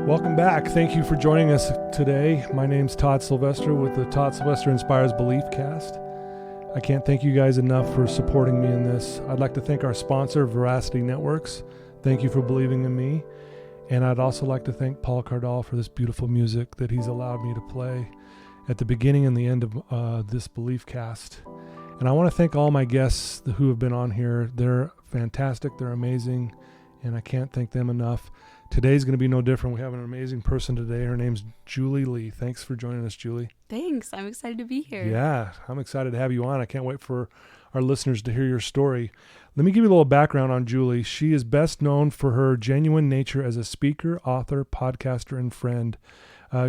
Welcome back. Thank you for joining us today. My name's Todd Sylvester with the Todd Sylvester Inspires Belief Cast. I can't thank you guys enough for supporting me in this. I'd like to thank our sponsor, Veracity Networks. Thank you for believing in me. And I'd also like to thank Paul Cardall for this beautiful music that he's allowed me to play at the beginning and the end of this Belief Cast. And I want to thank all my guests who have been on here. They're fantastic. They're amazing. And I can't thank them enough. Today's going to be no different. We have an amazing person today. Her name's Julie Lee. Thanks for joining us, Julie. Thanks. I'm excited to be here. Yeah, I'm excited to have you on. I can't wait for our listeners to hear your story. Let me give you a little background on Julie. She is best known for her genuine nature as a speaker, author, podcaster, and friend.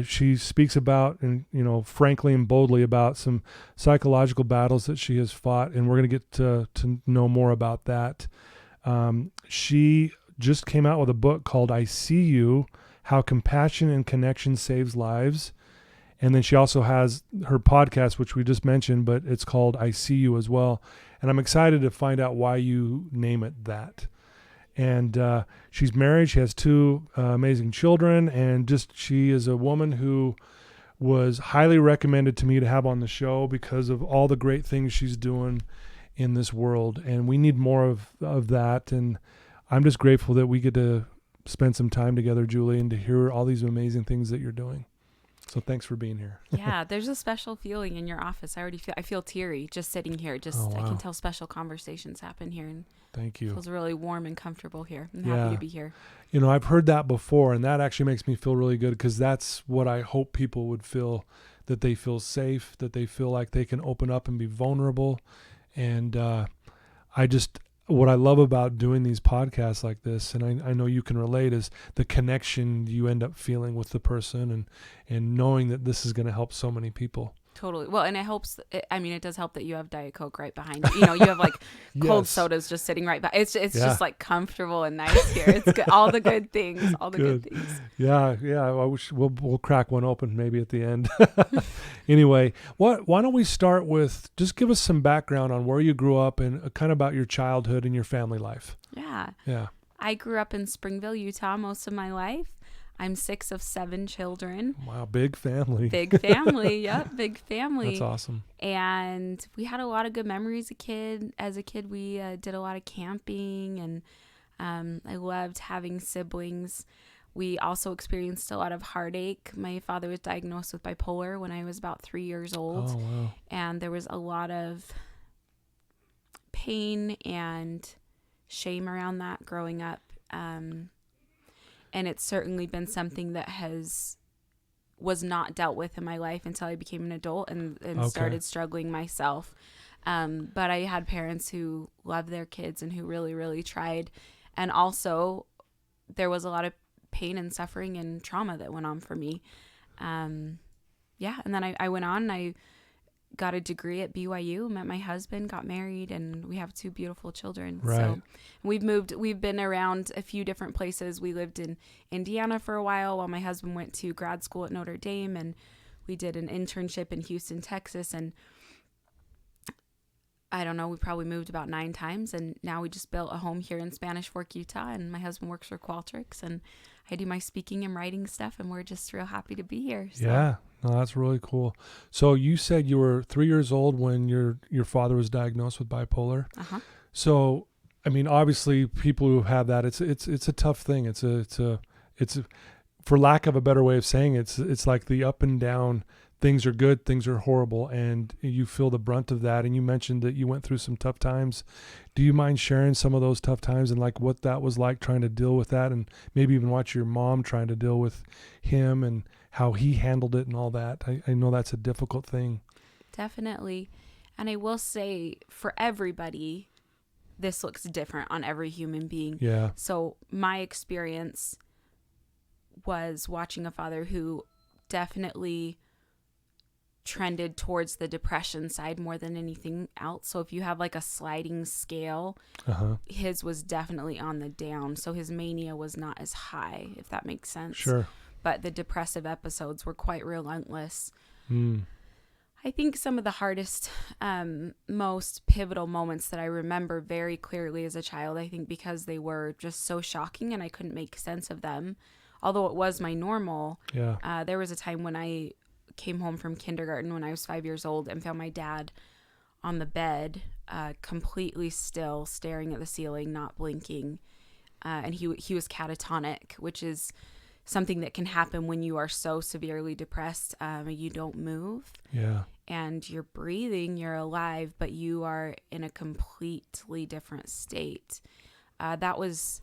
She speaks about, and frankly and boldly about some psychological battles that she has fought, and we're going to get to know more about that. She just came out with a book called I See You, How Compassion and Connection Saves Lives. And then she also has her podcast, which we just mentioned, but it's called I See You as well. And I'm excited to find out why you name it that. And she's married. She has two amazing children. And she is a woman who was highly recommended to me to have on the show because of all the great things she's doing in this world. And we need more of that. And I'm just grateful that we get to spend some time together, Julie, and to hear all these amazing things that you're doing. So thanks for being here. Yeah, there's a special feeling in your office. I feel teary just sitting here. Oh, wow. I can tell special conversations happen here, and thank you. It feels really warm and comfortable here. I'm happy to be here. I've heard that before, and that actually makes me feel really good because that's what I hope people would feel, that they feel safe, that they feel like they can open up and be vulnerable. And what I love about doing these podcasts like this, and I know you can relate, is the connection you end up feeling with the person and knowing that this is going to help so many people. Totally. Well, and it helps. It does help that you have Diet Coke right behind you. You have like cold sodas just sitting right by. It's just like comfortable and nice here. It's good. All the good things. All the good things. Yeah. I wish we'll crack one open maybe at the end. Anyway, why don't we start with just give us some background on where you grew up and kind of about your childhood and your family life. Yeah. I grew up in Springville, Utah, most of my life. I'm 6 of 7 children. Wow, big family. Big family, yep, big family. That's awesome. And we had a lot of good memories as a kid. We did a lot of camping, and I loved having siblings. We also experienced a lot of heartache. My father was diagnosed with bipolar when I was about 3 years old. Oh, wow. And there was a lot of pain and shame around that growing up. And it's certainly been something that was not dealt with in my life until I became an adult and started struggling myself. But I had parents who loved their kids and who really, really tried. And also there was a lot of pain and suffering and trauma that went on for me. And then I went on and I got a degree at BYU, met my husband, got married, and we have 2 beautiful children. Right. So we've been around a few different places. We lived in Indiana for a while my husband went to grad school at Notre Dame, and we did an internship in Houston, Texas. And I don't know, we probably moved about 9 times, and now we just built a home here in Spanish Fork, Utah, and my husband works for Qualtrics, and I do my speaking and writing stuff, and we're just real happy to be here. So. Yeah. No, that's really cool. So you said you were 3 years old when your father was diagnosed with bipolar. Uh-huh. So, obviously people who have that, it's a tough thing. It's for lack of a better way of saying it, it's like the up and down. Things are good, things are horrible, and you feel the brunt of that. And you mentioned that you went through some tough times. Do you mind sharing some of those tough times and like what that was like trying to deal with that, and maybe even watch your mom trying to deal with him and how he handled it and all that? I know that's a difficult thing. Definitely. And I will say for everybody, this looks different on every human being. Yeah. So my experience was watching a father who definitely trended towards the depression side more than anything else. So if you have like a sliding scale, his was definitely on the down. So his mania was not as high, if that makes sense. Sure. But the depressive episodes were quite relentless. Mm. I think some of the hardest, most pivotal moments that I remember very clearly as a child, I think because they were just so shocking and I couldn't make sense of them, although it was my normal, Yeah. there was a time when I came home from kindergarten when I was 5 years old and found my dad on the bed, completely still, staring at the ceiling, not blinking. And he was catatonic, which is something that can happen when you are so severely depressed. You don't move Yeah. and you're breathing, you're alive, but you are in a completely different state. That was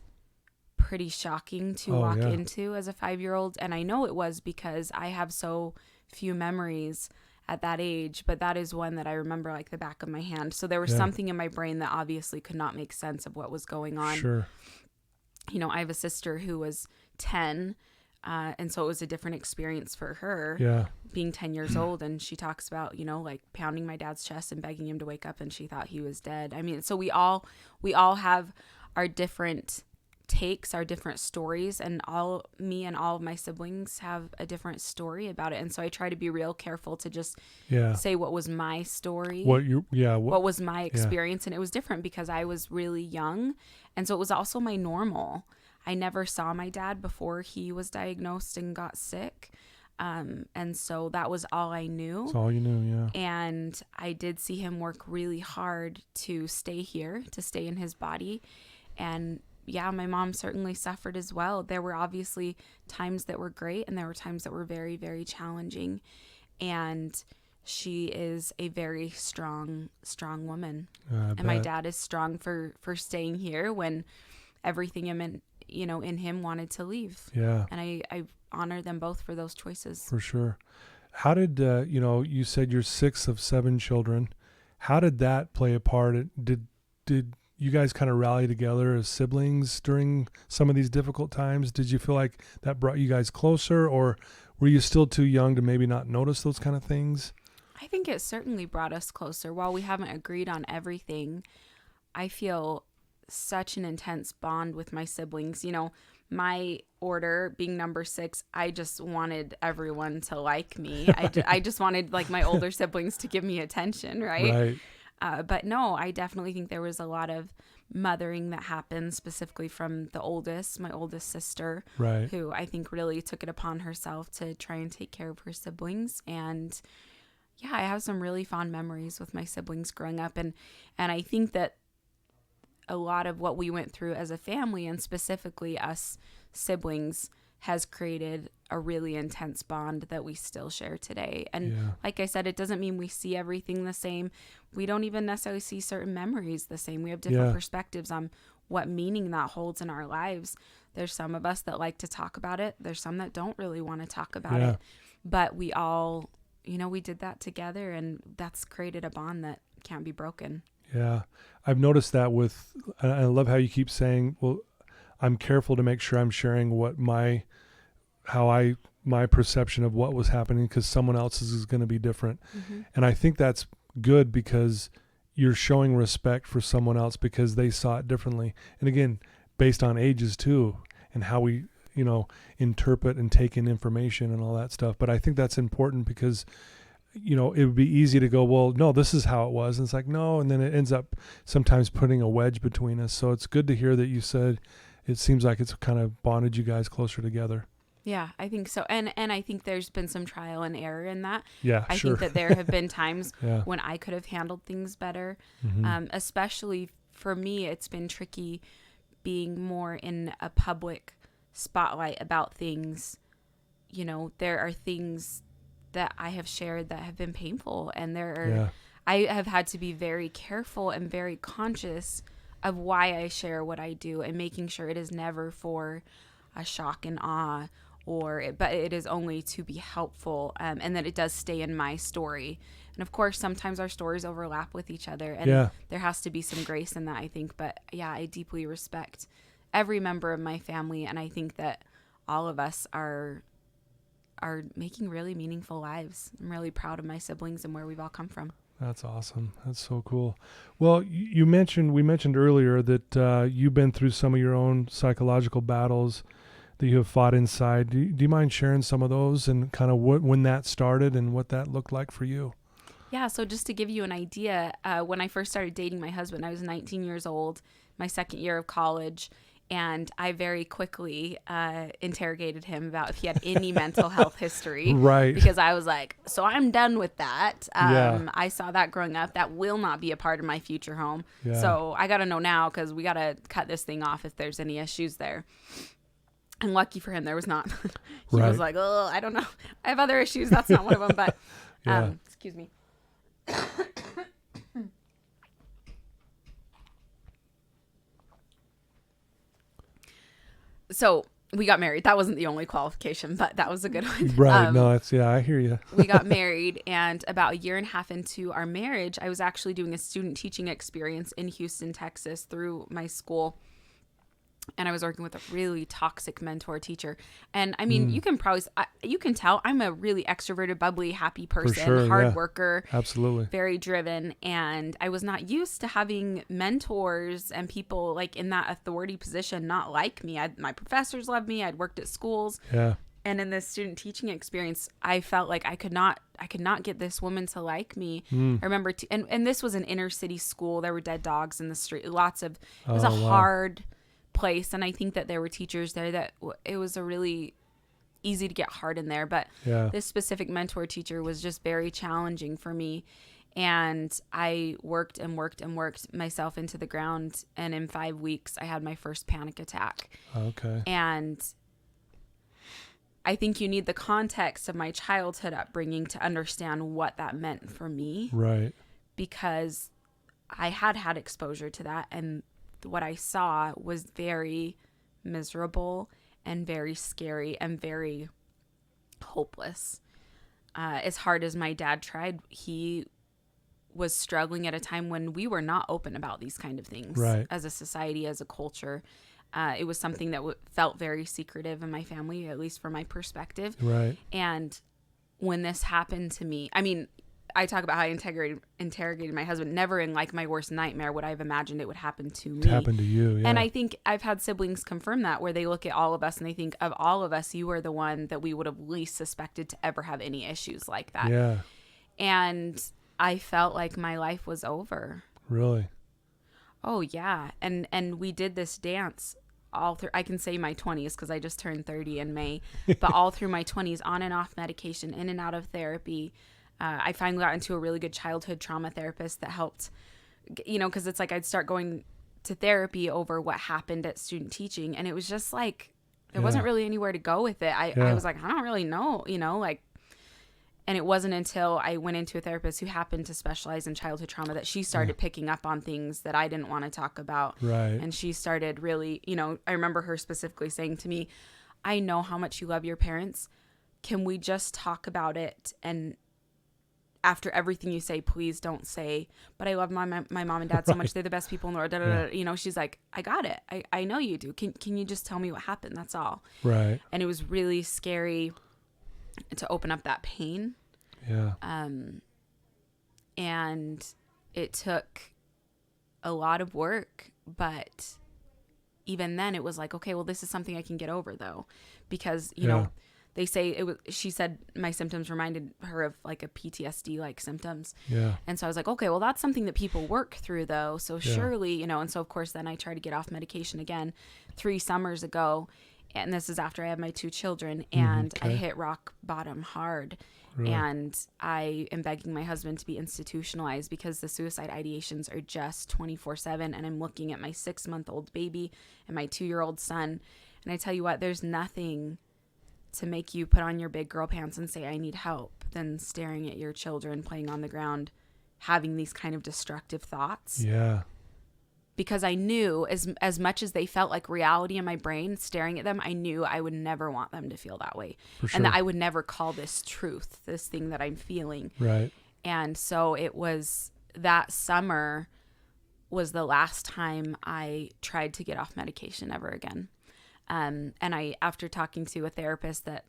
pretty shocking to walk into as a 5-year-old. And I know it was because I have so few memories at that age, but that is one that I remember like the back of my hand. So there was something in my brain that obviously could not make sense of what was going on. Sure. You know, I have a sister who was 10, and so it was a different experience for her being 10 years old. And she talks about, you know, like pounding my dad's chest and begging him to wake up, and she thought he was dead. I mean, so we all have our different takes, our different stories, and me and all of my siblings have a different story about it. And so I try to be real careful to just say what was my story, what was my experience. And it was different because I was really young, and so it was also my normal. I never saw my dad before he was diagnosed and got sick, and so that was all I knew. That's all you knew. And I did see him work really hard to stay here, to stay in his body. And yeah, my mom certainly suffered as well. There were obviously times that were great, and there were times that were very, very challenging. And she is a very strong woman. And my dad is strong for staying here when everything in him wanted to leave. Yeah. And I honor them both for those choices. For sure. How did, you said you're 6 of 7 children. How did that play a part? Did you guys kind of rally together as siblings during some of these difficult times? Did you feel like that brought you guys closer, or were you still too young to maybe not notice those kind of things? I think it certainly brought us closer. While we haven't agreed on everything, I feel such an intense bond with my siblings. You know, my order being number 6, I just wanted everyone to like me. I just wanted like my older siblings to give me attention, right? But no, I definitely think there was a lot of mothering that happened specifically from my oldest sister, who I think really took it upon herself to try and take care of her siblings. And yeah, I have some really fond memories with my siblings growing up. And I think that a lot of what we went through as a family, and specifically us siblings, has created a really intense bond that we still share today. And like I said, it doesn't mean we see everything the same. We don't even necessarily see certain memories the same. We have different perspectives on what meaning that holds in our lives. There's some of us that like to talk about it. There's some that don't really want to talk about it. But we all, we did that together, and that's created a bond that can't be broken. Yeah. I've noticed that I love how you keep saying, well, I'm careful to make sure I'm sharing my perception of what was happening, because someone else's is going to be different. Mm-hmm. And I think that's good, because you're showing respect for someone else because they saw it differently. And again, based on ages too, and how we, interpret and take in information and all that stuff. But I think that's important because, it would be easy to go, well, no, this is how it was. And it's like, no. And then it ends up sometimes putting a wedge between us. So it's good to hear that you said it seems like it's kind of bonded you guys closer together. Yeah, I think so. And I think there's been some trial and error in that. Yeah, I think that there have been times when I could have handled things better. Mm-hmm. Especially for me, it's been tricky being more in a public spotlight about things. There are things that I have shared that have been painful, and I have had to be very careful and very conscious of why I share what I do, and making sure it is never for a shock and awe, but it is only to be helpful, and that it does stay in my story. And of course, sometimes our stories overlap with each other, and there has to be some grace in that, I think. But yeah, I deeply respect every member of my family, and I think that all of us are making really meaningful lives. I'm really proud of my siblings and where we've all come from. That's awesome. That's so cool. Well, we mentioned earlier that you've been through some of your own psychological battles that you have fought inside. Do you mind sharing some of those and kind of when that started and what that looked like for you? Yeah. So just to give you an idea, when I first started dating my husband, I was 19 years old, my second year of college. And I very quickly interrogated him about if he had any mental health history. Right. Because I was like, so I'm done with that. Yeah. I saw that growing up. That will not be a part of my future home. Yeah. So I got to know now, because we got to cut this thing off if there's any issues there. And lucky for him, there was not. He Right. was like, oh, I don't know. I have other issues. That's not one of them. But Yeah. excuse me. So we got married. That wasn't the only qualification, but that was a good one. Right. No, it's, yeah, I hear you. We got married, and about a year and a half into our marriage, I was actually doing a student teaching experience in Houston, Texas through my school. And I was working with a really toxic mentor teacher. And I mean, you can probably, you can tell I'm a really extroverted, bubbly, happy person, sure, hard yeah. worker, Absolutely. very driven. And I was not used to having mentors and people like in that authority position not like me. My professors loved me. I'd worked at schools. Yeah. And in this student teaching experience, I felt like I could not get this woman to like me. I remember, and this was an inner city school. There were dead dogs in the street. It was a hard place. And I think that there were teachers there that it was a really easy to get hard in there. But this specific mentor teacher was just very challenging for me. And I worked and worked and worked myself into the ground. And in 5 weeks, I had my first panic attack. Okay. And I think you need the context of my childhood upbringing to understand what that meant for me. Right. Because I had exposure to that, and what I saw was very miserable and very scary and very hopeless. As hard as my dad tried, he was struggling at a time when we were not open about these kind of things as a society, as a culture. It was something that felt very secretive in my family, at least from my perspective. Right. And when this happened to me, I mean, I talk about how I interrogated my husband. Never in like my worst nightmare would I have imagined it would happen to me. Happen to you, yeah. And I think I've had siblings confirm that, where they look at all of us and they think, of all of us, you are the one that we would have least suspected to ever have any issues like that. Yeah. And I felt like my life was over. Really? Oh yeah. And we did this dance all through, I can say my 20s because I just turned 30 in May, but all through my 20s, on and off medication, in and out of therapy. I finally got into a really good childhood trauma therapist that helped, because it's like I'd start going to therapy over what happened at student teaching. And it was just like, there wasn't really anywhere to go with it. I was like, I don't really know, and it wasn't until I went into a therapist who happened to specialize in childhood trauma that she started picking up on things that I didn't want to talk about. Right. And she started really, I remember her specifically saying to me, I know how much you love your parents. Can we just talk about it? And after everything you say, please don't say, but I love my mom and dad so much. They're the best people in the world. Da, da, da. She's like, I got it. I know you do. Can you just tell me what happened? That's all. Right. And it was really scary to open up that pain. Yeah. And it took a lot of work, but even then it was like, okay, well, this is something I can get over though, because, they say she said my symptoms reminded her of like a PTSD like symptoms. Yeah. And so I was like, okay, well, that's something that people work through though. So surely, and so of course then I tried to get off medication again 3 summers ago. And this is after I had my 2 children, and I hit rock bottom hard. Really? And I am begging my husband to be institutionalized because the suicide ideations are just 24/7. And I'm looking at my 6-month-old baby and my 2-year-old son. And I tell you what, there's nothing to make you put on your big girl pants and say, I need help, than staring at your children playing on the ground, having these kind of destructive thoughts. Yeah. Because I knew as much as they felt like reality in my brain, staring at them, I knew I would never want them to feel that way. For sure. And that I would never call this truth, this thing that I'm feeling. Right. And so it was, that summer was the last time I tried to get off medication ever again. And I, after talking to a therapist that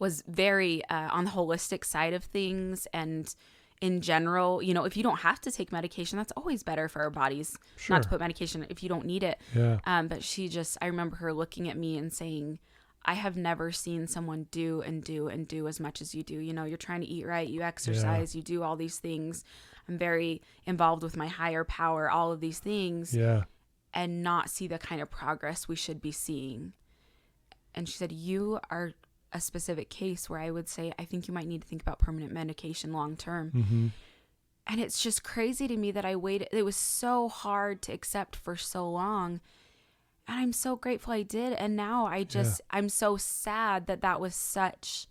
was very on the holistic side of things, and in general, if you don't have to take medication, that's always better for our bodies. Sure. Not to put medication if you don't need it. Yeah. But I remember her looking at me and saying, I have never seen someone do and do and do as much as you do. You're trying to eat right, you exercise, you do all these things. I'm very involved with my higher power, all of these things. Yeah. and not see the kind of progress we should be seeing. And she said, you are a specific case where I would say, I think you might need to think about permanent medication long term. Mm-hmm. And it's just crazy to me that I waited. It was so hard to accept for so long. And I'm so grateful I did. And now I'm so sad that that was such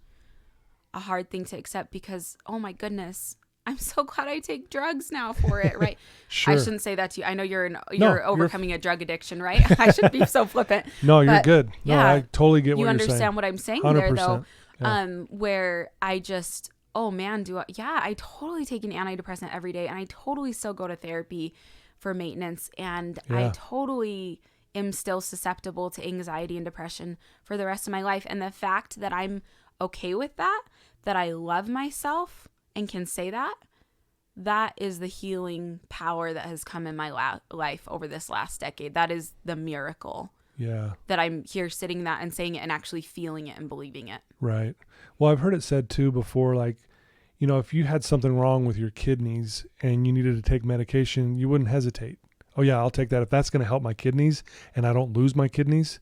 a hard thing to accept, because, oh my goodness, I'm so glad I take drugs now for it, right? Sure. I shouldn't say that to you. I know you're overcoming a drug addiction, right? I shouldn't be so flippant. No, you're But good. No, yeah, I totally get what you you're saying. understand what I'm saying there, though. Yeah. Where I just, oh man, I totally take an antidepressant every day, and I totally still go to therapy for maintenance, and I totally am still susceptible to anxiety and depression for the rest of my life. And the fact that I'm okay with that I love myself and can say that is the healing power that has come in my life over this last decade. That is the miracle. Yeah. That I'm here sitting that and saying it and actually feeling it and believing it. Right. Well, I've heard it said too before, like, you know, if you had something wrong with your kidneys and you needed to take medication, you wouldn't hesitate. Oh yeah, I'll take that. If that's going to help my kidneys and I don't lose my kidneys,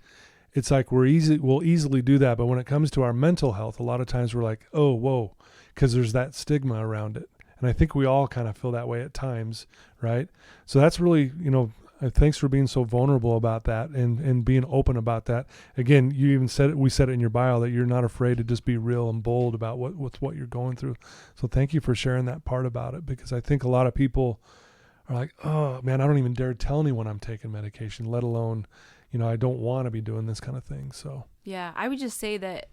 it's like we'll easily do that. But when it comes to our mental health, a lot of times we're like, oh, whoa, because there's that stigma around it. And I think we all kind of feel that way at times, right? So that's really, you know, thanks for being so vulnerable about that and being open about that. Again, you even said it, we said it in your bio that you're not afraid to just be real and bold about what you're going through. So thank you for sharing that part about it, because I think a lot of people are like, oh man, I don't even dare tell anyone I'm taking medication, let alone, you know, I don't want to be doing this kind of thing. So yeah, I would just say that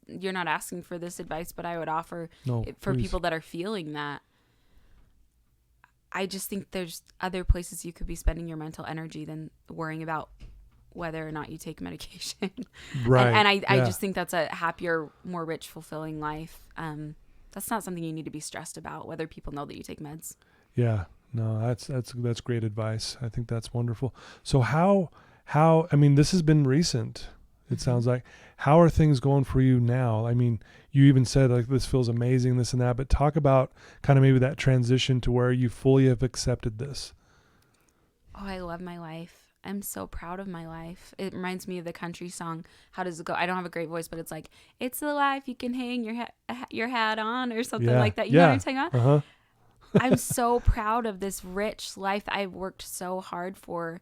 you're not asking for this advice, but I would offer for please. people that are feeling that. I just think there's other places you could be spending your mental energy than worrying about whether or not you take medication. Right. And I just think that's a happier, more rich, fulfilling life. That's not something you need to be stressed about, whether people know that you take meds. Yeah. No, that's great advice. I think that's wonderful. So how, I mean, this has been recent. It sounds like. How are things going for you now? I mean, you even said like this feels amazing, this and that, but talk about kind of maybe that transition to where you fully have accepted this. Oh, I love my life. I'm so proud of my life. It reminds me of the country song. How does it go? I don't have a great voice, but it's like, it's the life you can hang your hat on, or something like that. You know what I'm talking about? Uh-huh. I'm so proud of this rich life that I've worked so hard for.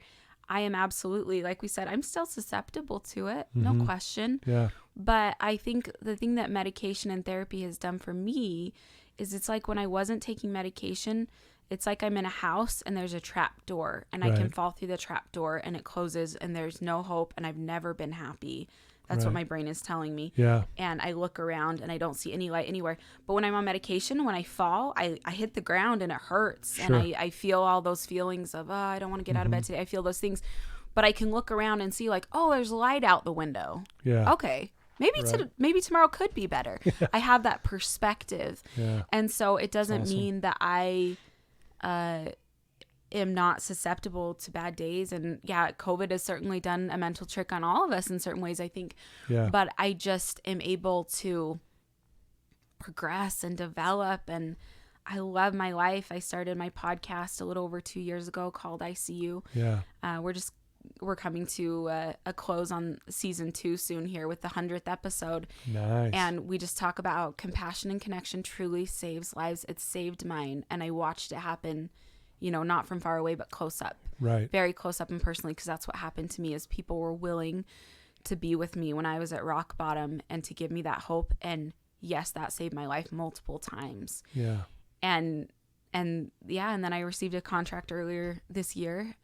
I am absolutely, like we said, I'm still susceptible to it, no question. Yeah. But I think the thing that medication and therapy has done for me is it's like when I wasn't taking medication, it's like I'm in a house and there's a trap door and I can fall through the trap door and it closes and there's no hope and I've never been happy. That's what my brain is telling me. Yeah. And I look around and I don't see any light anywhere. But when I'm on medication, when I fall, I hit the ground and it hurts. Sure. And I feel all those feelings of, I don't want to get out of bed today. I feel those things. But I can look around and see like, oh, there's light out the window. Yeah. Okay. Maybe tomorrow could be better. I have that perspective. Yeah. And so it doesn't Awesome. mean that I am not susceptible to bad days. And yeah, COVID has certainly done a mental trick on all of us in certain ways, I think. Yeah. But I just am able to progress and develop, and I love my life. I started my podcast a little over 2 years ago called ICU. Yeah. We're coming to a close on season 2 soon here with the 100th episode. Nice. And we just talk about how compassion and connection truly saves lives. It saved mine. And I watched it happen, you know, not from far away, but close up. Right. Very close up and personally, because that's what happened to me is people were willing to be with me when I was at rock bottom and to give me that hope. And yes, that saved my life multiple times. Yeah. And then I received a contract earlier this year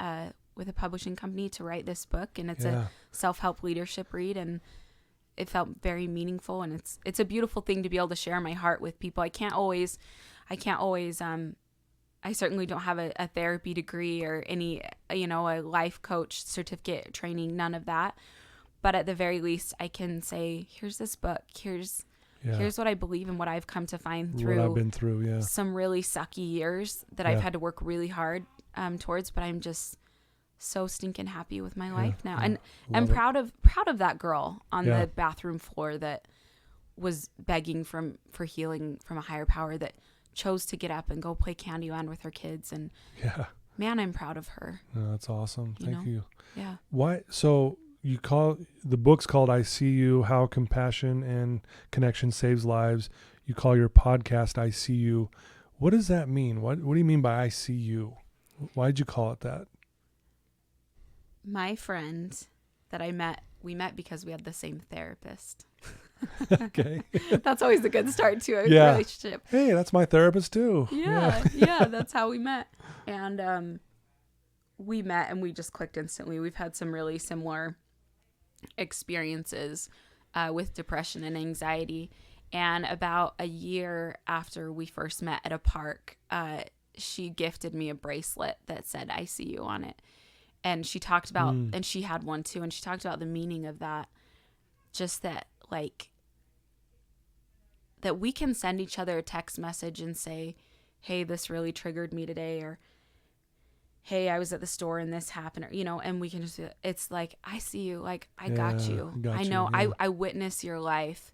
with a publishing company to write this book, and it's a self-help leadership read, and it felt very meaningful, and it's a beautiful thing to be able to share my heart with people. I can't always I certainly don't have a therapy degree or any, you know, a life coach certificate training, none of that. But at the very least, I can say, here's this book, here's what I believe and what I've come to find through what I've been through, some really sucky years that I've had to work really hard towards, but I'm just so stinking happy with my life now. And I'm proud of that girl on the bathroom floor that was begging for healing from a higher power, that chose to get up and go play Candyland with her kids. And man, I'm proud of her. No, that's awesome. Thank you. Yeah. Why? So you call the book's called "I See You: How Compassion and Connection Saves Lives." You call your podcast "I See You." What does that mean? What do you mean by "I see you"? Why did you call it that? My friend that we met because we had the same therapist. Okay. That's always a good start to a Yeah. relationship. Hey, that's my therapist too. Yeah, that's how we met. And we met and we just clicked instantly. We've had some really similar experiences with depression and anxiety. And about a year after we first met at a park, she gifted me a bracelet that said "I see you" on it. And she talked about, and she had one too, and she talked about the meaning of that. Just that, like, that we can send each other a text message and say, hey, this really triggered me today, or hey, I was at the store and this happened, or, and we can just, it's like, I see you, like, I got you. I know, yeah. I witness your life.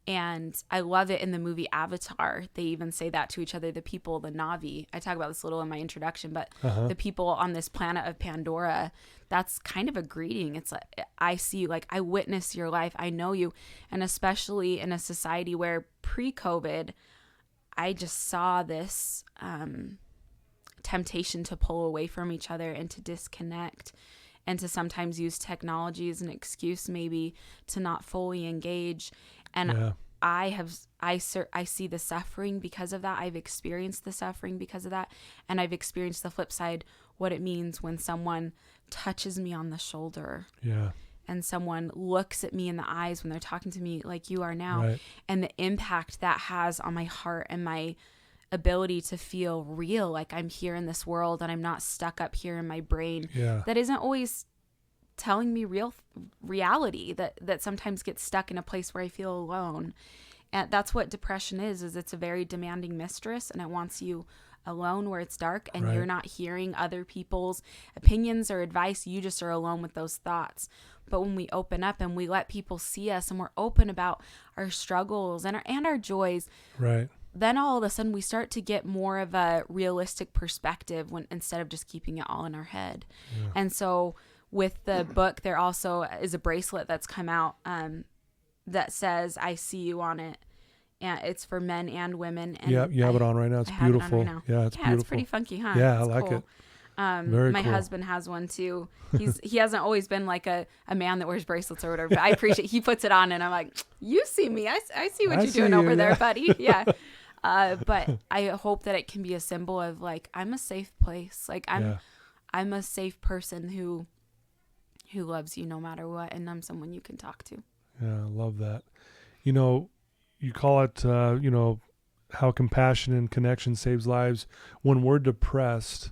And I love it in the movie Avatar. They even say that to each other, the people, the Na'vi. I talk about this a little in my introduction, but the people on this planet of Pandora, that's kind of a greeting. It's like, I see you, like, I witness your life. I know you. And especially in a society where pre-COVID, I just saw this temptation to pull away from each other and to disconnect and to sometimes use technology as an excuse maybe to not fully engage. And I see the suffering because of that. I've experienced the suffering because of that. And I've experienced the flip side, what it means when someone touches me on the shoulder. Yeah. And someone looks at me in the eyes when they're talking to me like you are now. Right. And the impact that has on my heart and my ability to feel real, like I'm here in this world and I'm not stuck up here in my brain. Yeah. That isn't always telling me reality, that sometimes gets stuck in a place where I feel alone. And that's what depression is it's a very demanding mistress, and it wants you alone where it's dark and Right. you're not hearing other people's opinions or advice. You just are alone with those thoughts. But when we open up and we let people see us and we're open about our struggles and our joys, Right. then all of a sudden we start to get more of a realistic perspective when instead of just keeping it all in our head. Yeah. And so with the book, there also is a bracelet that's come out that says "I see you" on it, and it's for men and women. And yeah, you have it on right now. It's beautiful. Right now. Yeah, it's beautiful. It's pretty funky, huh? Yeah, It's I like cool. it. My husband has one too. He hasn't always been like a man that wears bracelets or whatever, but I appreciate he puts it on and I'm like, you see me. I see what you're doing over there, buddy. Yeah. But I hope that it can be a symbol of like, I'm a safe place. Like I'm a safe person who loves you no matter what, and I'm someone you can talk to. Yeah, I love that. You call it, how compassion and connection saves lives. When we're depressed,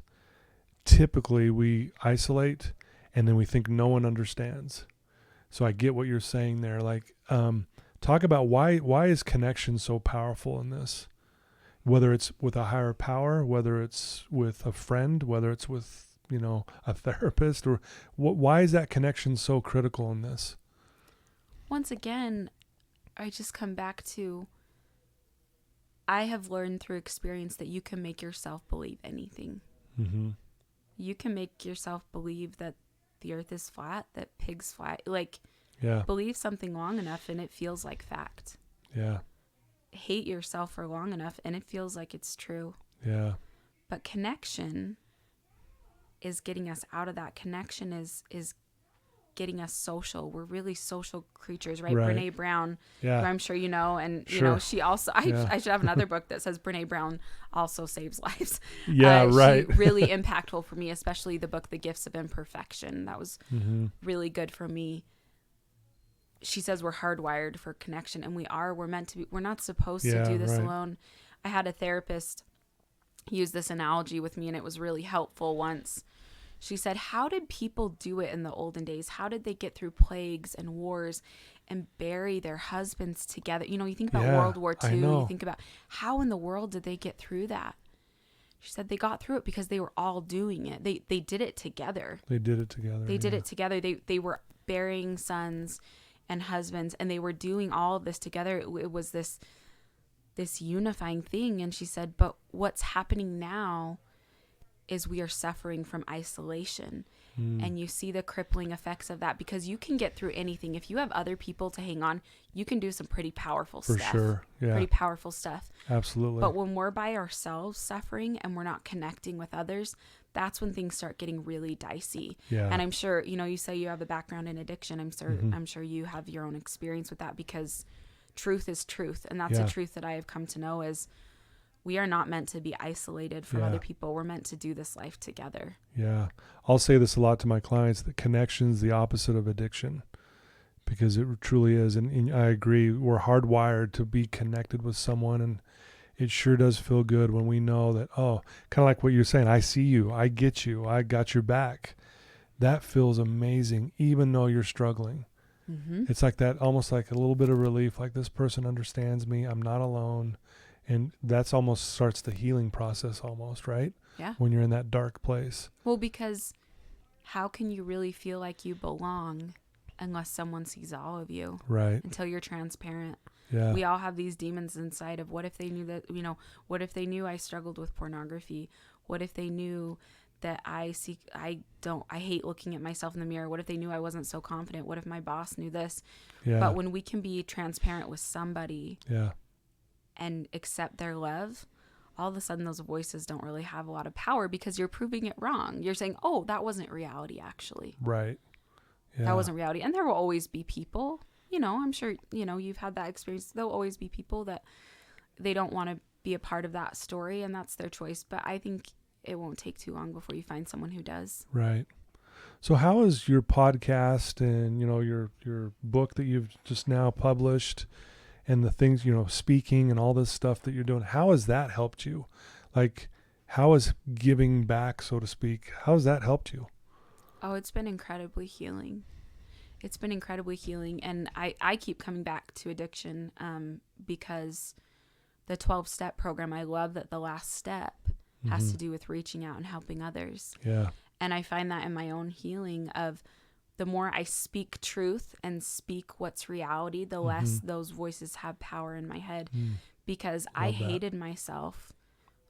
typically we isolate and then we think no one understands. So I get what you're saying there. Like, talk about why is connection so powerful in this? Whether it's with a higher power, whether it's with a friend, whether it's with a therapist, or why is that connection so critical in this? Once again, I just come back to, I have learned through experience that you can make yourself believe anything. Mm-hmm. You can make yourself believe that the earth is flat, that pigs fly. Like, believe something long enough and it feels like fact. Yeah. Hate yourself for long enough and it feels like it's true. Yeah. But connection is getting us out of that. Connection is getting us social. We're really social creatures, right? Brene Brown, who I'm sure you know, and she also, I should have another book that says Brene Brown also saves lives. Yeah, right. She really impactful for me, especially the book, The Gifts of Imperfection. That was really good for me. She says we're hardwired for connection, and we're meant to be. We're not supposed to do this alone. I had a therapist use this analogy with me, and it was really helpful once. She said, how did people do it in the olden days? How did they get through plagues and wars and bury their husbands together? You think about World War II, you think about how in the world did they get through that? She said they got through it because they were all doing it. They did it together. They did it together. They did it together. They were burying sons and husbands, and they were doing all of this together. It was this unifying thing. And she said, but what's happening now is we are suffering from isolation. And you see the crippling effects of that, because you can get through anything. If you have other people to hang on, you can do some pretty powerful For stuff. sure. Yeah. Pretty powerful stuff. Absolutely. But when we're by ourselves suffering and we're not connecting with others, that's when things start getting really dicey. Yeah. And I'm sure, you say you have a background in addiction. I'm sure you have your own experience with that, because truth is truth. And that's a truth that I have come to know is we are not meant to be isolated from other people. We're meant to do this life together. Yeah. I'll say this a lot to my clients, that connection's the opposite of addiction, because it truly is. And I agree. We're hardwired to be connected with someone, and it sure does feel good when we know that, oh, kind of like what you're saying, I see you, I get you, I got your back. That feels amazing, even though you're struggling. Mm-hmm. It's like that, almost like a little bit of relief, like this person understands me, I'm not alone. And that's almost starts the healing process almost, right? Yeah. When you're in that dark place. Well, because how can you really feel like you belong unless someone sees all of you? Right. Until you're transparent. Yeah. We all have these demons inside of, what if they knew that, what if they knew I struggled with pornography? What if they knew that I hate looking at myself in the mirror? What if they knew I wasn't so confident? What if my boss knew this? Yeah. But when we can be transparent with somebody, yeah, and accept their love, all of a sudden those voices don't really have a lot of power, because you're proving it wrong. You're saying, oh, that wasn't reality, actually. Right. Yeah. That wasn't reality. And there will always be people, I'm sure, you've had that experience. There'll always be people that they don't want to be a part of that story, and that's their choice. But I think it won't take too long before you find someone who does. Right. So how is your podcast and, your book that you've just now published, and the things, speaking and all this stuff that you're doing, how has that helped you? Like, how is giving back, so to speak, how has that helped you? Oh, it's been incredibly healing. It's been incredibly healing. And I keep coming back to addiction because the 12-step program, I love that the last step has to do with reaching out and helping others. Yeah. And I find that in my own healing of, the more I speak truth and speak what's reality, the less those voices have power in my head. Because I hated myself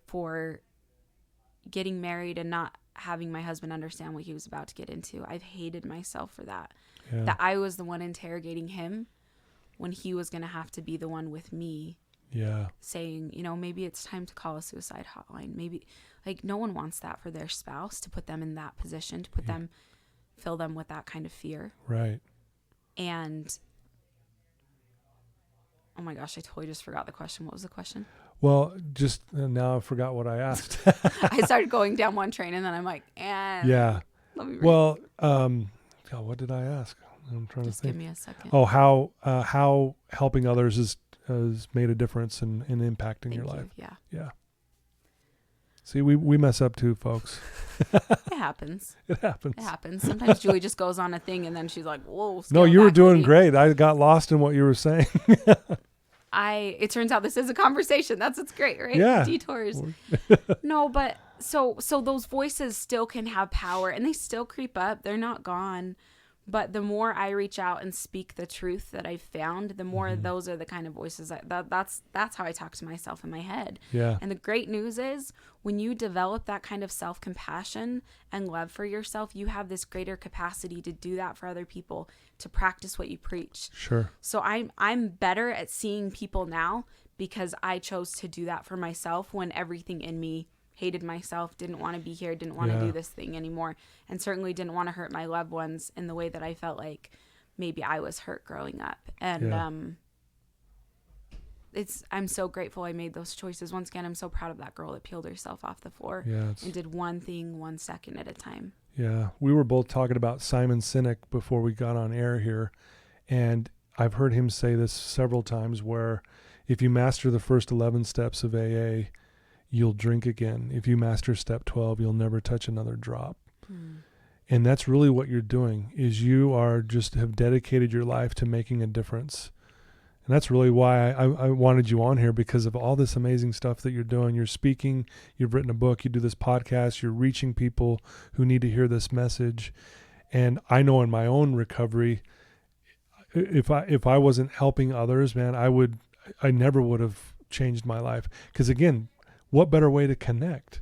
for getting married and not having my husband understand what he was about to get into. I've hated myself for that. Yeah. That I was the one interrogating him when he was going to have to be the one with me. Yeah. Saying, maybe it's time to call a suicide hotline. Maybe, like, no one wants that for their spouse, to put them in that position, to put them, fill them with that kind of fear. Right. And oh my gosh, I totally just forgot the question. What was the question? Well, just now I forgot what I asked. I started going down one train, and then I'm like, yeah. Let me well, God, what did I ask? I'm trying just to think. Give me a second. Oh, how helping others has made a difference in impacting Thank your you. life. Yeah. Yeah. See, we mess up too, folks. It happens. It happens. It happens. Sometimes Julie just goes on a thing, and then she's like, whoa. No, you were doing great. I got lost in what you were saying. It turns out this is a conversation. That's what's great, right? Yeah. Detours. No, but so those voices still can have power, and they still creep up. They're not gone. But the more I reach out and speak the truth that I've found, the more those are the kind of voices that's how I talk to myself in my head. Yeah. And the great news is, when you develop that kind of self-compassion and love for yourself, you have this greater capacity to do that for other people, to practice what you preach. Sure. So I'm better at seeing people now because I chose to do that for myself when everything in me hated myself, didn't want to be here, didn't want to do this thing anymore, and certainly didn't want to hurt my loved ones in the way that I felt like maybe I was hurt growing up. And I'm so grateful I made those choices. Once again, I'm so proud of that girl that peeled herself off the floor and did one thing 1 second at a time. Yeah. We were both talking about Simon Sinek before we got on air here, and I've heard him say this several times, where if you master the first 11 steps of AA, you'll drink again. If you master step 12, you'll never touch another drop. And that's really what you're doing, is you are just have dedicated your life to making a difference. And that's really why I wanted you on here, because of all this amazing stuff that you're doing. You're speaking, you've written a book, you do this podcast, you're reaching people who need to hear this message. And I know in my own recovery, if I wasn't helping others, man, I never would have changed my life. Because again, what better way to connect?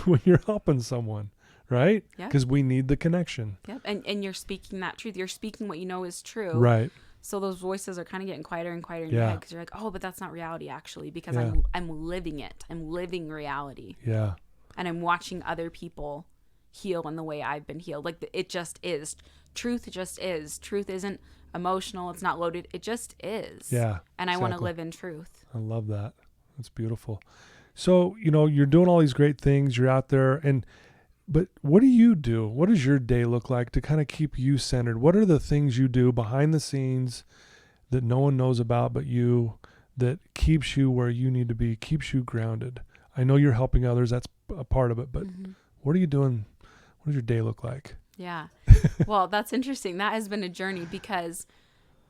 when you're helping someone, right? Yeah. Because we need the connection. Yep. And you're speaking that truth. You're speaking what you know is true. Right. So those voices are kind of getting quieter and quieter in Yeah. your head because you're like, oh, but that's not reality actually, because Yeah. I'm living it. I'm living reality. Yeah. And I'm watching other people heal in the way I've been healed. Like it just is. Truth just is. Truth isn't emotional. It's not loaded. It just is. Yeah. And I want to exactly. live in truth. I love that. That's beautiful. So, you're doing all these great things. You're out there but what do you do? What does your day look like to kind of keep you centered? What are the things you do behind the scenes that no one knows about but you, that keeps you where you need to be, keeps you grounded? I know you're helping others. That's a part of it, but what are you doing? What does your day look like? Yeah. Well, that's interesting. That has been a journey because,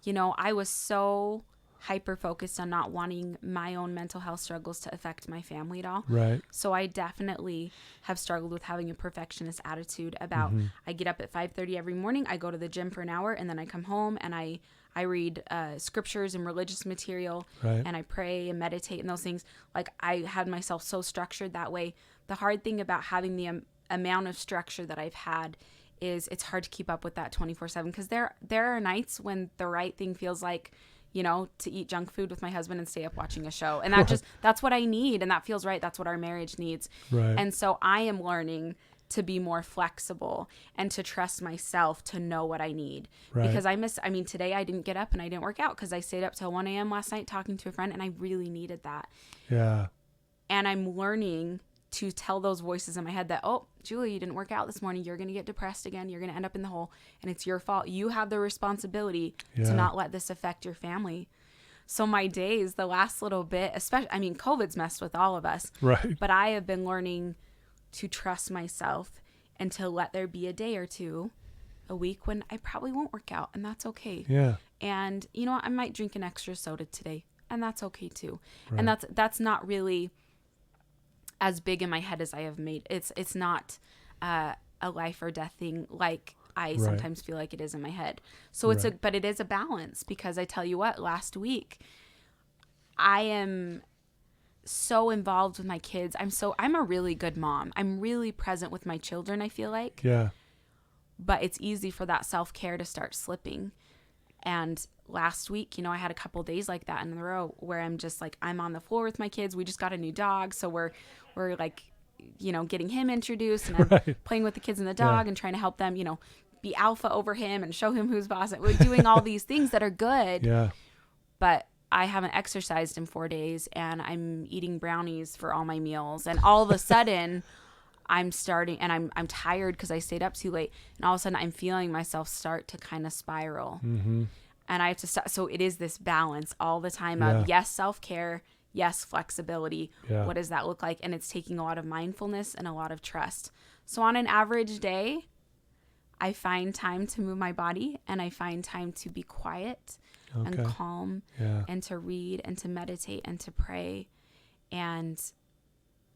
I was so hyper focused on not wanting my own mental health struggles to affect my family at all. Right. So I definitely have struggled with having a perfectionist attitude about I get up at 5:30 every morning, I go to the gym for an hour, and then I come home and I read scriptures and religious material, Right. and I pray and meditate and those things. Like I had myself so structured that way. The hard thing about having the amount of structure that I've had is it's hard to keep up with that 24/7 because there are nights when the right thing feels like, to eat junk food with my husband and stay up watching a show. And that's what I need. And that feels right. That's what our marriage needs. Right. And so I am learning to be more flexible and to trust myself to know what I need. Right. Because today I didn't get up and I didn't work out because I stayed up till 1 a.m. last night talking to a friend, and I really needed that. Yeah. And I'm learning to tell those voices in my head that, oh, Julie, you didn't work out this morning. You're going to get depressed again. You're going to end up in the hole, and it's your fault. You have the responsibility to not let this affect your family. So my days, the last little bit, especially, COVID's messed with all of us. Right. But I have been learning to trust myself and to let there be a day or two a week when I probably won't work out, and that's okay. Yeah. And I might drink an extra soda today, and that's okay too. Right. And that's not really as big in my head as I have made. It's not a life or death thing like I sometimes feel like it is in my head. So but it is a balance, because I tell you what, last week I am so involved with my kids. I'm a really good mom. I'm really present with my children, I feel like. Yeah. But it's easy for that self-care to start slipping. And last week, I had a couple days like that in a row where I'm just like, I'm on the floor with my kids. We just got a new dog. So we're like, getting him introduced, and I'm playing with the kids and the dog and trying to help them, be alpha over him and show him who's boss. We're doing all these things that are good. Yeah. But I haven't exercised in 4 days, and I'm eating brownies for all my meals. And all of a sudden I'm starting, and I'm tired because I stayed up too late. And all of a sudden I'm feeling myself start to kind of spiral. Mm-hmm. And I have to stop. So it is this balance all the time of yes, self-care, yes, flexibility. Yeah. What does that look like? And it's taking a lot of mindfulness and a lot of trust. So on an average day, I find time to move my body, and I find time to be quiet and calm and to read and to meditate and to pray. And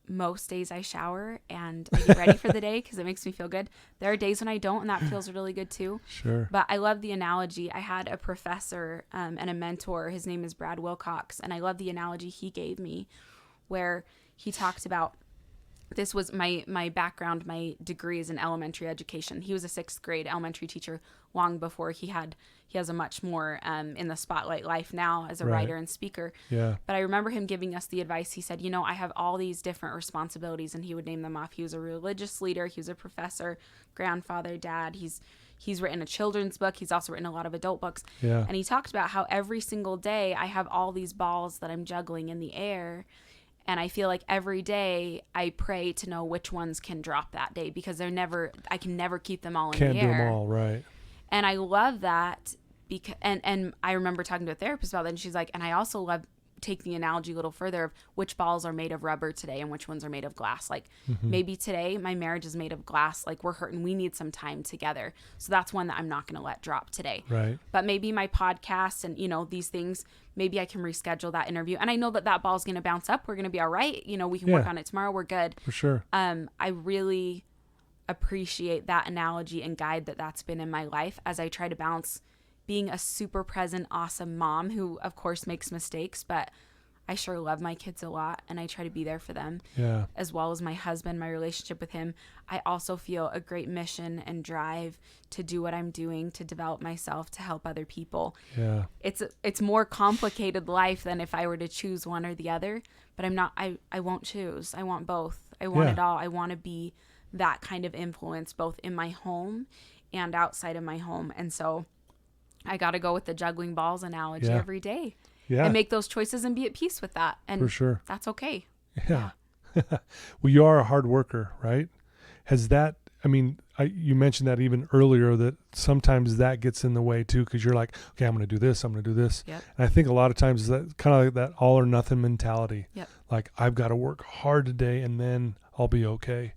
most days I shower and I get ready for the day because it makes me feel good. There are days when I don't, and that feels really good too. Sure. But I love the analogy. I had a professor and a mentor. His name is Brad Wilcox. And I love the analogy he gave me where he talked about, this was my background. My degree is in elementary education. He was a 6th grade elementary teacher long before he has a much more in the spotlight life now as a writer and speaker. Yeah. But I remember him giving us the advice. He said, I have all these different responsibilities, and he would name them off. He was a religious leader. He was a professor, grandfather, dad. He's written a children's book. He's also written a lot of adult books. Yeah. And he talked about how every single day I have all these balls that I'm juggling in the air. And I feel like every day I pray to know which ones can drop that day, because I can never keep them all in the air. Can't do them all, right. And I love that because, and I remember talking to a therapist about that, and she's like, and I also love taking the analogy a little further of which balls are made of rubber today and which ones are made of glass. Like maybe today my marriage is made of glass. Like we're hurting. We need some time together. So that's one that I'm not going to let drop today. Right. But maybe my podcast and, these things, maybe I can reschedule that interview. And I know that ball is going to bounce up. We're going to be all right. We can work on it tomorrow. We're good. For sure. I really appreciate that analogy and guide that's been in my life as I try to balance being a super present, awesome mom who, of course, makes mistakes, but I sure love my kids a lot, and I try to be there for them, Yeah. as well as my husband, my relationship with him. I also feel a great mission and drive to do what I'm doing, to develop myself, to help other people. Yeah. It's more complicated life than if I were to choose one or the other, but I won't choose. I want both. I want it all. I want to be that kind of influence both in my home and outside of my home. And so I got to go with the juggling balls analogy every day. Yeah. And make those choices and be at peace with that. And for sure. that's okay. Yeah. Well, you are a hard worker, right? Has that, I mean, you mentioned that even earlier, that sometimes that gets in the way too, because you're like, okay, I'm going to do this, I'm going to do this. Yep. And I think a lot of times that kind of like that all or nothing mentality. Yep. Like, I've got to work hard today and then I'll be okay.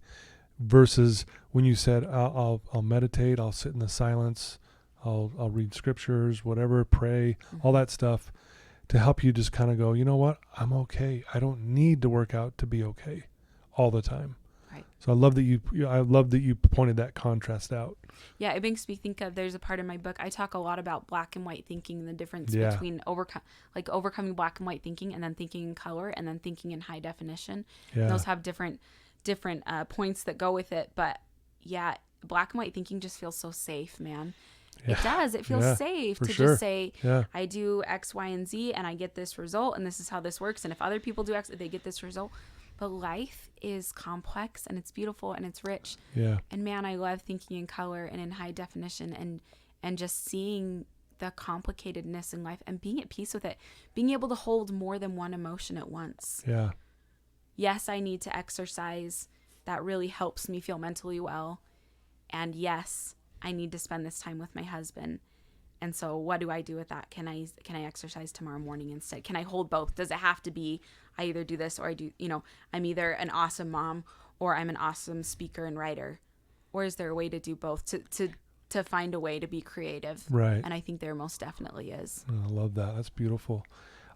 Versus when you said, I'll meditate, I'll sit in the silence, I'll read scriptures, whatever, pray, all that stuff, to help you just kind of go, you know what, I'm okay. I don't need to work out to be okay all the time. Right. So I love that you pointed that contrast out. Yeah, it makes me think of, there's a part in my book, I talk a lot about black and white thinking, the difference between overcoming black and white thinking, and then thinking in color, and then thinking in high definition. Yeah. And those have different points that go with it. But yeah, black and white thinking just feels so safe, man. Yeah. It does. It feels safe to sure. just say, Yeah. I do X, Y, and Z, and I get this result, and this is how this works. And if other people do X, they get this result. But life is complex, and it's beautiful, and it's rich. Yeah. And man, I love thinking in color and in high definition, and just seeing the complicatedness in life and being at peace with it, being able to hold more than one emotion at once. Yeah. Yes, I need to exercise. That really helps me feel mentally well. And yes, I need to spend this time with my husband. And so what do I do with that? Can I exercise tomorrow morning instead? Can I hold both? Does it have to be I either do this or I do, I'm either an awesome mom or I'm an awesome speaker and writer? Or is there a way to do both, to find a way to be creative? Right. And I think there most definitely is. I love that. That's beautiful.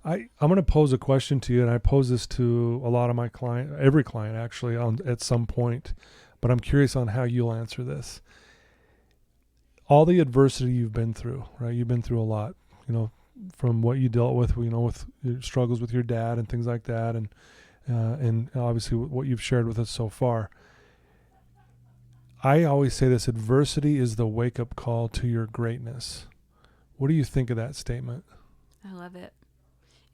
I'm going to pose a question to you, and I pose this to a lot of my every client actually at some point, but I'm curious on how you'll answer this. All the adversity you've been through, right? You've been through a lot, from what you dealt with, with your struggles with your dad and things like that. And obviously what you've shared with us so far. I always say this: adversity is the wake-up call to your greatness. What do you think of that statement? I love it.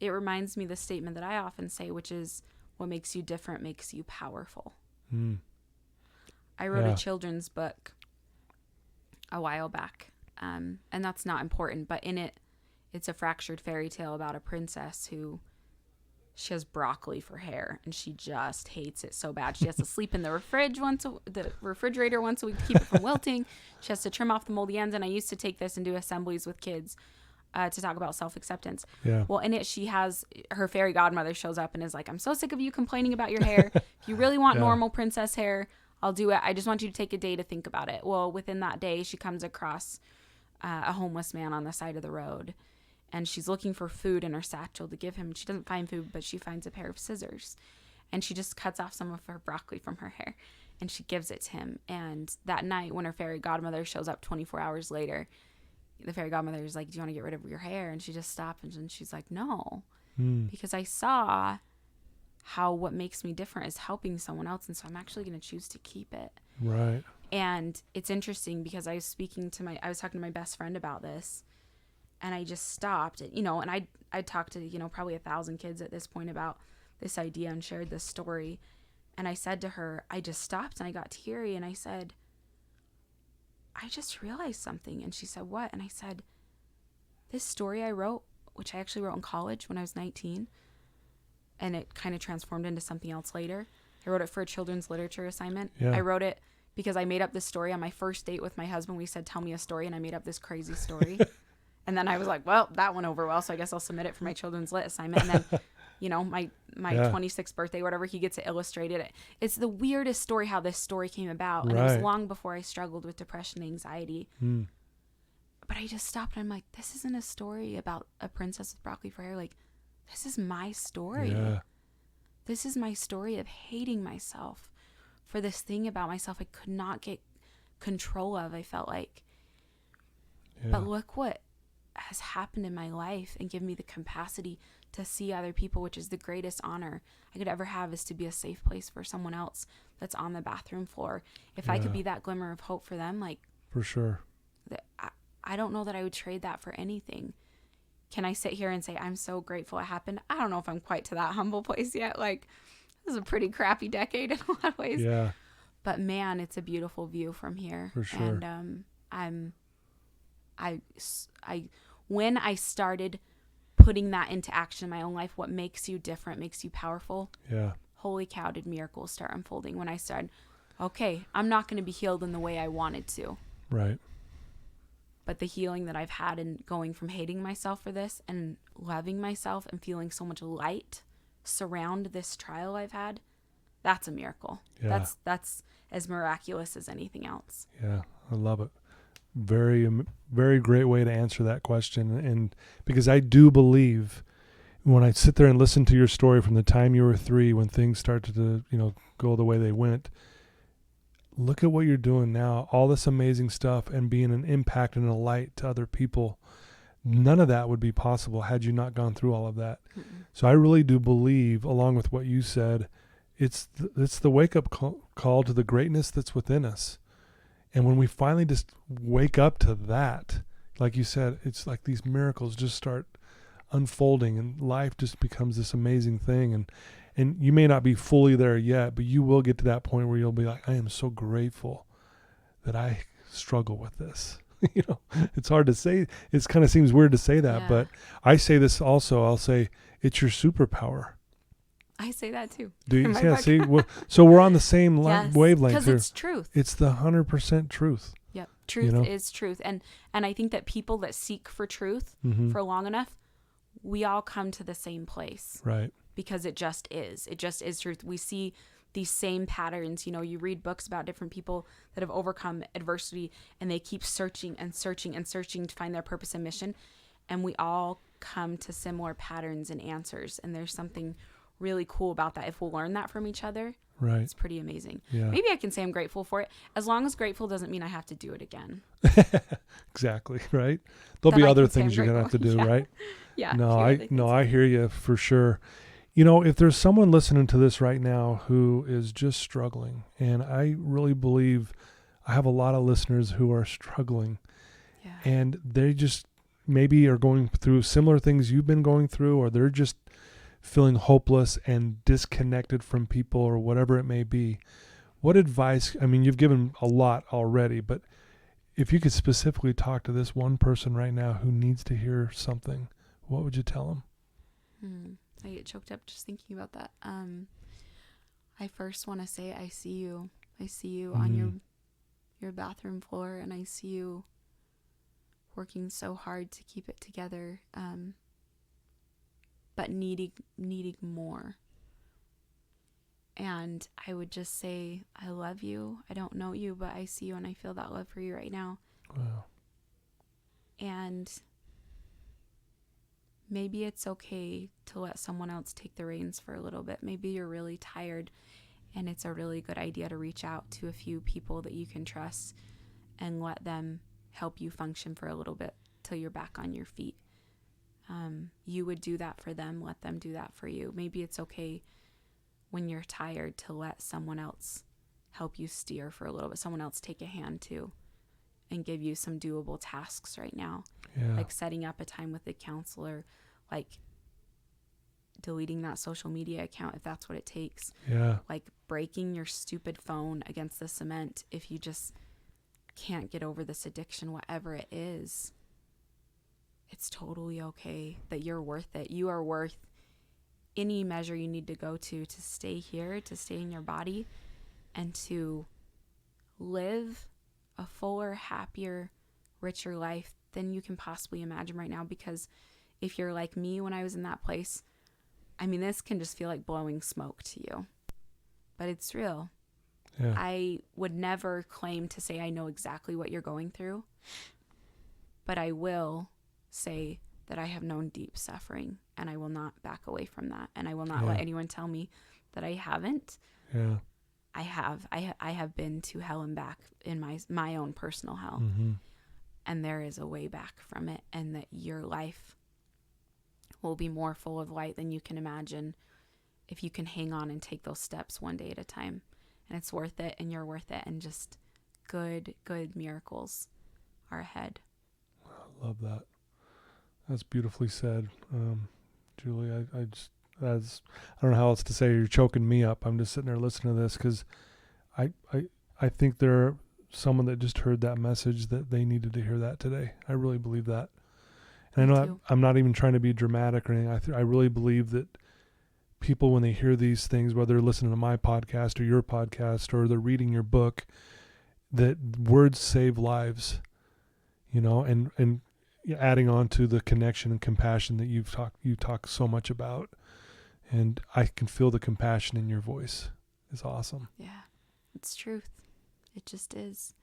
It reminds me of the statement that I often say, which is, what makes you different makes you powerful. I wrote a children's book a while back, and that's not important, but in it, it's a fractured fairy tale about a princess who, she has broccoli for hair, and she just hates it so bad. She has to sleep in the refrigerator once a week to keep it from wilting. She has to trim off the moldy ends, and I used to take this and do assemblies with kids to talk about self-acceptance. Yeah. Well, in it, she has, her fairy godmother shows up and is like, I'm so sick of you complaining about your hair. If you really want normal princess hair, I'll do it. I just want you to take a day to think about it. Well, within that day, she comes across a homeless man on the side of the road, and she's looking for food in her satchel to give him. She doesn't find food, but she finds a pair of scissors, and she just cuts off some of her broccoli from her hair, and she gives it to him. And that night, when her fairy godmother shows up 24 hours later, the fairy godmother is like, do you want to get rid of your hair? And she just stopped, and she's like, no, because I saw how what makes me different is helping someone else, and so I'm actually going to choose to keep it. Right. And it's interesting because I was talking to my best friend about this, and I just stopped, and I talked to probably 1,000 kids at this point about this idea and shared this story, and I said to her, I just stopped and I got teary, and I said, I just realized something. And she said, what? And I said, this story I wrote, which I actually wrote in college when I was 19, and it kind of transformed into something else later. I wrote it for a children's literature assignment. Yeah. I wrote it because I made up this story on my first date with my husband. We said, tell me a story, and I made up this crazy story. And then I was like, well, that went over well, so I guess I'll submit it for my children's lit assignment. And then, my 26th birthday, whatever, he gets to illustrate it. It's the weirdest story how this story came about. And it was long before I struggled with depression and anxiety. But I just stopped, and I'm like, this isn't a story about a princess with broccoli for hair. Like, this is my story. Yeah. This is my story of hating myself for this thing about myself I could not get control of, I felt like. Yeah. But look what has happened in my life and give me the capacity to see other people, which is the greatest honor I could ever have, is to be a safe place for someone else that's on the bathroom floor. If I could be that glimmer of hope for them, like, for sure. I don't know that I would trade that for anything. Can I sit here and say I'm so grateful it happened? I don't know if I'm quite to that humble place yet. Like, this is a pretty crappy decade in a lot of ways. Yeah. But man, it's a beautiful view from here. For sure. And when I started putting that into action in my own life, what makes you different, makes you powerful. Yeah. Holy cow, did miracles start unfolding when I started, okay, I'm not going to be healed in the way I wanted to. Right. But the healing that I've had in going from hating myself for this and loving myself and feeling so much light surround this trial I've had, that's a miracle. Yeah. That's as miraculous as anything else. Yeah. I love it. Very, very great way to answer that question. And because I do believe when I sit there and listen to your story from the time you were 3, when things started to, go the way they went, look at what you're doing now, all this amazing stuff and being an impact and a light to other people. None of that would be possible had you not gone through all of that. Mm-mm. So I really do believe, along with what you said, it's the wake-up call to the greatness that's within us. And when we finally just wake up to that, like you said, it's like these miracles just start unfolding and life just becomes this amazing thing. And you may not be fully there yet, but you will get to that point where you'll be like, I am so grateful that I struggle with this. It's hard to say. It kind of seems weird to say that, but I say this also. I'll say it's your superpower. I say that too. Do you? Yeah, see? So we're on the same wavelength. Because it's truth. It's the 100% truth. Yep. Truth is truth. And I think that people that seek for truth for long enough, we all come to the same place. Right. Because it just is. It just is truth. We see these same patterns. You read books about different people that have overcome adversity and they keep searching and searching and searching to find their purpose and mission. And we all come to similar patterns and answers. And there's something really cool about that. If we'll learn that from each other, right, it's pretty amazing. Yeah. Maybe I can say I'm grateful for it. As long as grateful doesn't mean I have to do it again. Exactly, right? There'll be other things you're going to have to do, yeah. right? Yeah. I hear you for sure. If there's someone listening to this right now who is just struggling, and I really believe I have a lot of listeners who are struggling, and they just maybe are going through similar things you've been going through, or they're just feeling hopeless and disconnected from people or whatever it may be. What advice, you've given a lot already, but if you could specifically talk to this one person right now who needs to hear something, what would you tell them? I get choked up just thinking about that. I first want to say I see you. I see you on your bathroom floor, and I see you working so hard to keep it together. But needing more. And I would just say, I love you. I don't know you, but I see you and I feel that love for you right now. Wow. And maybe it's okay to let someone else take the reins for a little bit. Maybe you're really tired and it's a really good idea to reach out to a few people that you can trust and let them help you function for a little bit till you're back on your feet. You would do that for them, let them do that for you. Maybe it's okay when you're tired to let someone else help you steer for a little bit, someone else take a hand too and give you some doable tasks right now. Yeah. Like setting up a time with a counselor, like deleting that social media account if that's what it takes. Yeah. Like breaking your stupid phone against the cement if you just can't get over this addiction, whatever it is. It's totally okay that you're worth it. You are worth any measure you need to go to stay here, to stay in your body, and to live a fuller, happier, richer life than you can possibly imagine right now. Because if you're like me when I was in that place, this can just feel like blowing smoke to you. But it's real. Yeah. I would never claim to say I know exactly what you're going through, but I will say that I have known deep suffering, and I will not back away from that, and I will not let anyone tell me that I haven't. Yeah. I have been to hell and back in my own personal hell. and there is a way back from it, and that your life will be more full of light than you can imagine if you can hang on and take those steps one day at a time. And it's worth it, and you're worth it, and just good miracles are ahead. I love that. That's beautifully said. Julie, I don't know how else to say. You're choking me up. I'm just sitting there listening to this because I think there are someone that just heard that message that they needed to hear that today. I really believe that. And I know I'm not even trying to be dramatic or anything. I really believe that people, when they hear these things, whether they're listening to my podcast or your podcast or they're reading your book, that words save lives, and adding on to the connection and compassion that you talk so much about. And I can feel the compassion in your voice. It's awesome. Yeah, it's truth. It just is.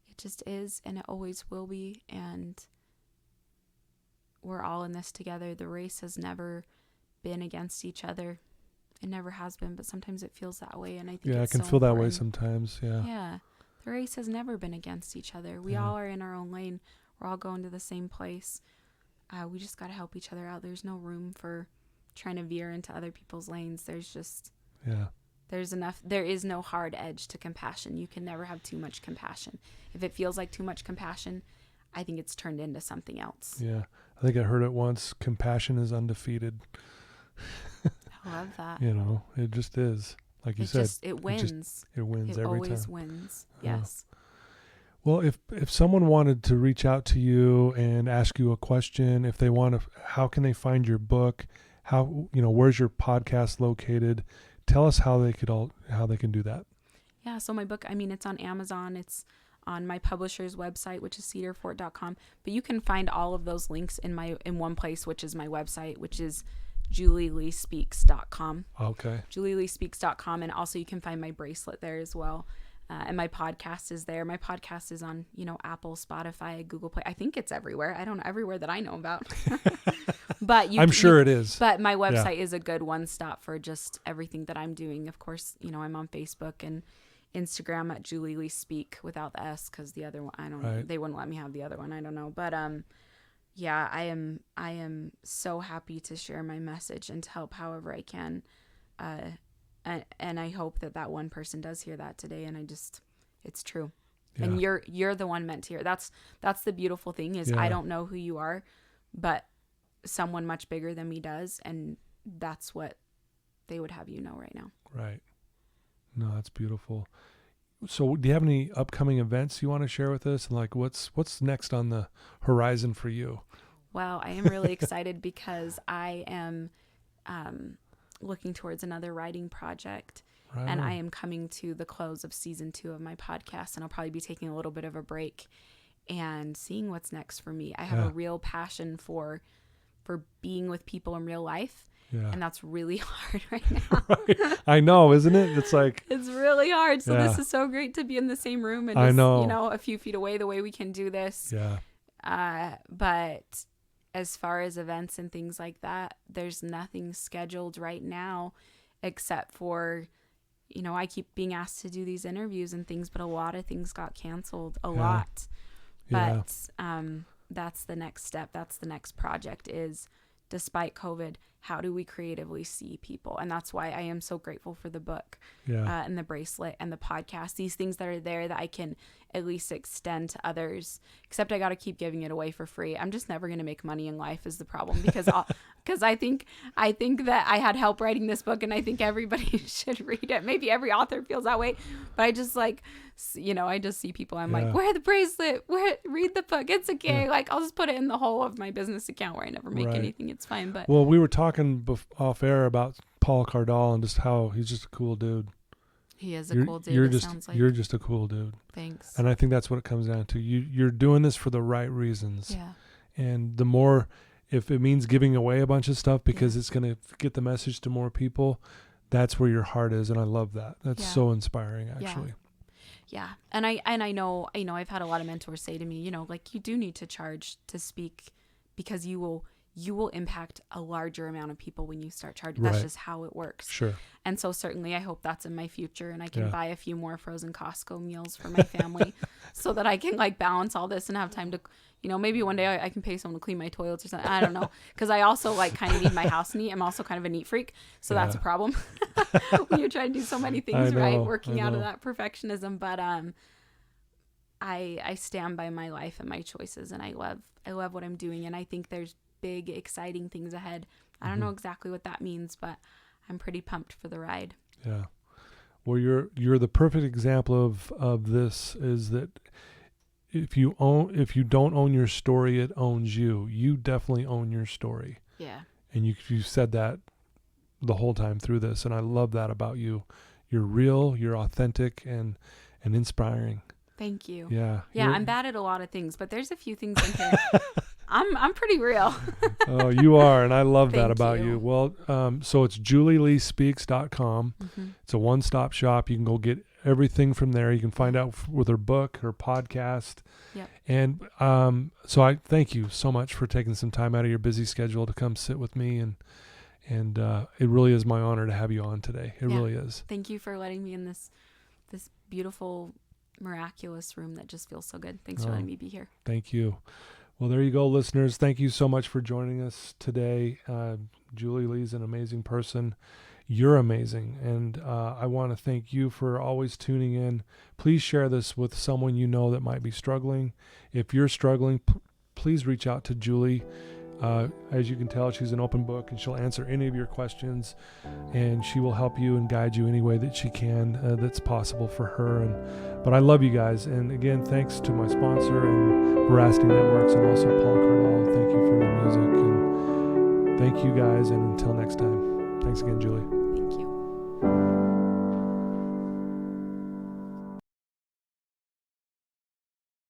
It just is, and it always will be. And we're all in this together. The race has never been against each other. It never has been, but sometimes it feels that way. And I think I can feel that way sometimes. Yeah. Yeah. The race has never been against each other. We all are in our own lane. We're all going to the same place. We just got to help each other out. There's no room for trying to veer into other people's lanes. There's just, there is no hard edge to compassion. You can never have too much compassion. If it feels like too much compassion, I think it's turned into something else. Yeah. I think I heard it once. Compassion is undefeated. I love that. It just is. Like you said, it wins. It wins every time. It always wins. Yes. Well, if someone wanted to reach out to you and ask you a question, if they want to, how can they find your book? How, where's your podcast located? Tell us how they can do that. Yeah. So my book, it's on Amazon. It's on my publisher's website, which is cedarfort.com. But you can find all of those links in one place, which is my website, which is julieleespeaks.com. Okay. julieleespeaks.com. And also you can find my bracelet there as well. And my podcast is there. My podcast is on, Apple, Spotify, Google Play. I think it's everywhere. I don't know, everywhere that I know about. But I'm sure it is. But my website is a good one-stop for just everything that I'm doing. Of course, I'm on Facebook and Instagram at Julie Lee Speak without the S, because the other one, I don't know. They wouldn't let me have the other one. I don't know. But yeah, I am so happy to share my message and to help however I can. And I hope that one person does hear that today. And it's true. Yeah. And you're the one meant to hear. That's the beautiful thing is I don't know who you are, but someone much bigger than me does. And that's what they would have right now. Right. No, that's beautiful. So do you have any upcoming events you want to share with us? And what's next on the horizon for you? Well, I am really excited because I am looking towards another writing project. Right. And I am coming to the close of season 2 of my podcast, and I'll probably be taking a little bit of a break and seeing what's next for me. I have a real passion for being with people in real life. Yeah. And that's really hard right now. Right. I know, isn't it? It's it's really hard. So this is so great to be in the same room and just, a few feet away the way we can do this. Yeah. But as far as events and things like that, there's nothing scheduled right now except for, I keep being asked to do these interviews and things, but a lot of things got canceled, a lot. Yeah. But that's the next step. That's the next project is, despite COVID, how do we creatively see people? And that's why I am so grateful for the book and the bracelet and the podcast, these things that are there that I can at least extend to others, except I got to keep giving it away for free. I'm just never going to make money in life is the problem because I think that I had help writing this book and I think everybody should read it. Maybe every author feels that way, but I just I just see people. I'm like, wear the bracelet, read the book. It's okay. Yeah. I'll just put it in the hole of my business account where I never make anything. It's fine. But we were talking off air about Paul Cardall and just how he's just a cool dude. He is a cool dude. You're just a cool dude. Thanks. And I think that's what it comes down to. You're doing this for the right reasons. Yeah. And the more, if it means giving away a bunch of stuff because it's going to get the message to more people, that's where your heart is. And I love that. That's so inspiring, actually. Yeah. And I know I've had a lot of mentors say to me, you do need to charge to speak because you will you will impact a larger amount of people when you start charging. That's Right. just how it works. Sure. And so certainly I hope that's in my future, and I can Yeah. buy a few more frozen Costco meals for my family so that I can like balance all this and have time to, maybe one day I can pay someone to clean my toilets or something. I don't know. Cause I also like kind of need my house neat. I'm also kind of a neat freak. So that's a Yeah. problem when you're trying to do so many things, I right? know, Working I out of know. that perfectionism. But, I stand by my life and my choices, and I love what I'm doing. And I think there's big, exciting things ahead. I don't know exactly what that means, but I'm pretty pumped for the ride. Yeah. Well, you're the perfect example of this, is that if you don't own your story, it owns you. You definitely own your story. Yeah. And you said that the whole time through this, and I love that about you. You're real, you're authentic, and inspiring. Thank you. Yeah. Yeah, I'm bad at a lot of things, but there's a few things in here. I'm pretty real. Oh, you are, and I love that Thank about you. you. Well, so it's julieleespeaks.com. Mm-hmm. It's a one-stop shop. You can go get everything from there. You can find out with her book, her podcast. Yep. And so I thank you so much for taking some time out of your busy schedule to come sit with me, and it really is my honor to have you on today. It really is. Thank you for letting me in this beautiful, miraculous room that just feels so good. Thanks for letting me be here. Thank you. Well, there you go, listeners. Thank you so much for joining us today. Julie Lee's an amazing person. You're amazing. And I want to thank you for always tuning in. Please share this with someone you know that might be struggling. If you're struggling, please reach out to Julie. As you can tell, she's an open book, and she'll answer any of your questions, and she will help you and guide you any way that she can, that's possible for her. But I love you guys. And again, thanks to my sponsor and Veracity Networks, and also Paul Cardall. Thank you for the music, and thank you guys. And until next time, thanks again, Julie.